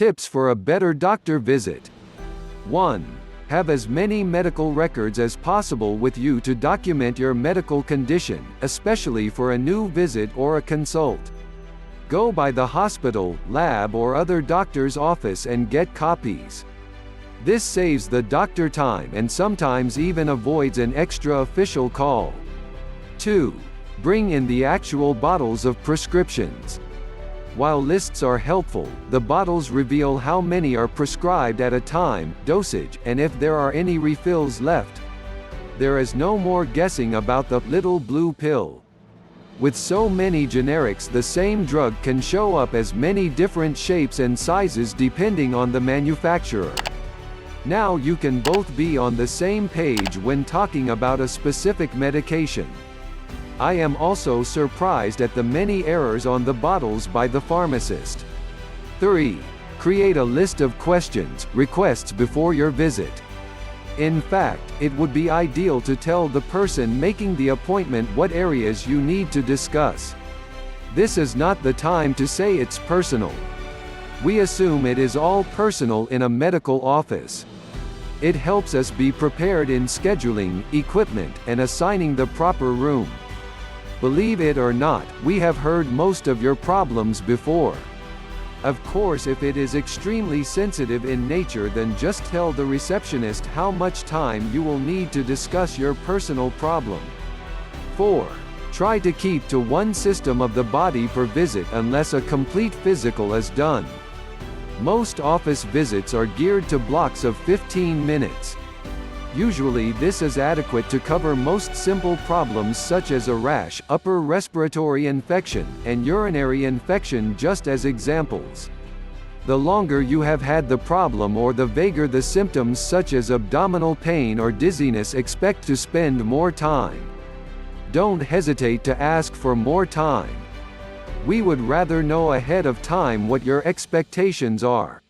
Tips for a better doctor visit. 1. Have as many medical records as possible with you to document your medical condition, especially for a new visit or a consult. Go by the hospital, lab or other doctor's office and get copies. This saves the doctor time and sometimes even avoids an extra official call. 2. Bring in the actual bottles of prescriptions. While lists are helpful, the bottles reveal how many are prescribed at a time, dosage, and if there are any refills left. There is no more guessing about the little blue pill. With so many generics, the same drug can show up as many different shapes and sizes depending on the manufacturer. Now you can both be on the same page when talking about a specific medication. I am also surprised at the many errors on the bottles by the pharmacist. 3. Create a list of questions, requests before your visit. In fact, it would be ideal to tell the person making the appointment what areas you need to discuss. This is not the time to say it's personal. We assume it is all personal in a medical office. It helps us be prepared in scheduling, equipment, and assigning the proper room. Believe it or not, we have heard most of your problems before. Of course, if it is extremely sensitive in nature, then just tell the receptionist how much time you will need to discuss your personal problem. 4. Try to keep to one system of the body per visit unless a complete physical is done. Most office visits are geared to blocks of 15 minutes. Usually this is adequate to cover most simple problems such as a rash, upper respiratory infection, and urinary infection, just as examples. The longer you have had the problem or the vaguer the symptoms such as abdominal pain or dizziness, expect to spend more time. Don't hesitate to ask for more time. We would rather know ahead of time what your expectations are.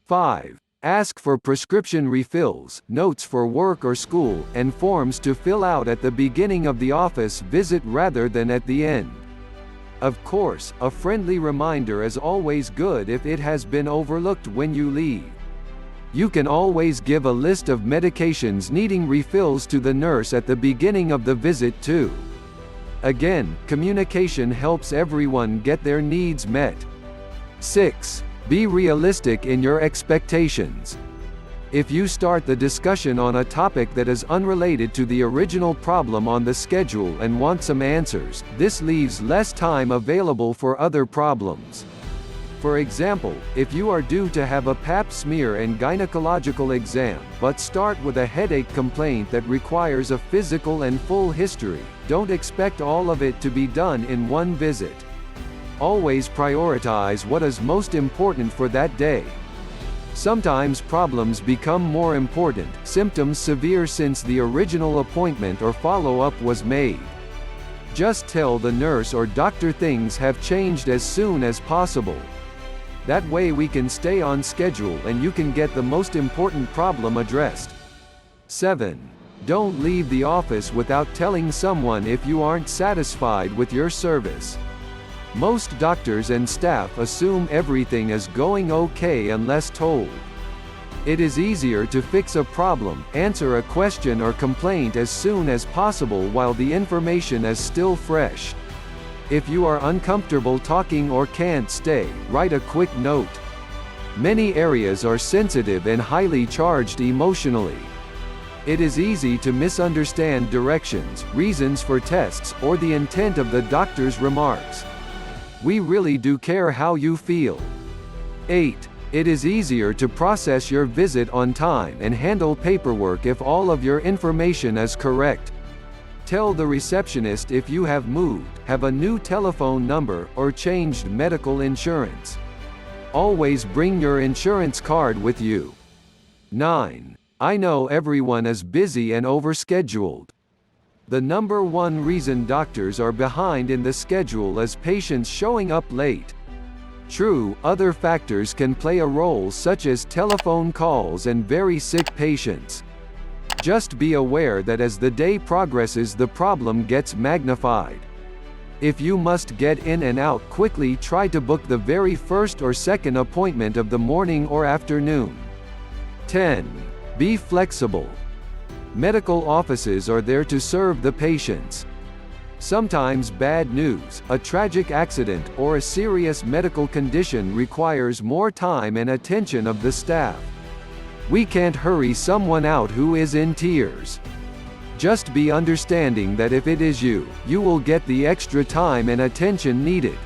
5. Ask for prescription refills, notes for work or school, and forms to fill out at the beginning of the office visit rather than at the end. Of course, a friendly reminder is always good if it has been overlooked when you leave. You can always give a list of medications needing refills to the nurse at the beginning of the visit too. Again, communication helps everyone get their needs met. 6. Be realistic in your expectations. If you start the discussion on a topic that is unrelated to the original problem on the schedule and want some answers, this leaves less time available for other problems. For example, if you are due to have a pap smear and gynecological exam, but start with a headache complaint that requires a physical and full history, don't expect all of it to be done in one visit. Always prioritize what is most important for that day. Sometimes problems become more important, symptoms severe since the original appointment or follow-up was made. Just tell the nurse or doctor things have changed as soon as possible. That way we can stay on schedule and you can get the most important problem addressed. 7. Don't leave the office without telling someone if you aren't satisfied with your service. Most doctors and staff assume everything is going okay unless told. It is easier to fix a problem, answer a question or complaint as soon as possible while the information is still fresh. If you are uncomfortable talking or can't stay, write a quick note. Many areas are sensitive and highly charged emotionally. It is easy to misunderstand directions, reasons for tests, or the intent of the doctor's remarks. We really do care how you feel. 8. It is easier to process your visit on time and handle paperwork if all of your information is correct. Tell the receptionist if you have moved, have a new telephone number, or changed medical insurance. Always bring your insurance card with you. 9. I know everyone is busy and overscheduled. The number one reason doctors are behind in the schedule is patients showing up late. True, other factors can play a role such as telephone calls and very sick patients. Just be aware that as the day progresses the problem gets magnified. If you must get in and out quickly, try to book the very first or second appointment of the morning or afternoon. 10. Be flexible. Medical offices are there to serve the patients. Sometimes bad news, a tragic accident, or a serious medical condition requires more time and attention of the staff. We can't hurry someone out who is in tears. Just be understanding that if it is you, you will get the extra time and attention needed.